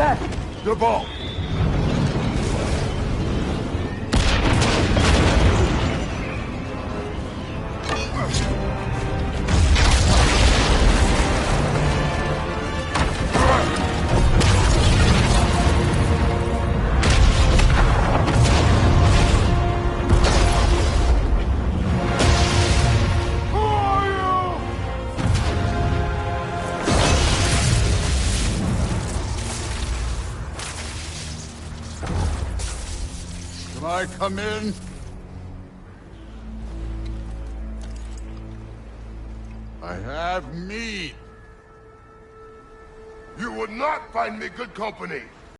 that? The ball. Can I come in? I have meat. You would not find me good company.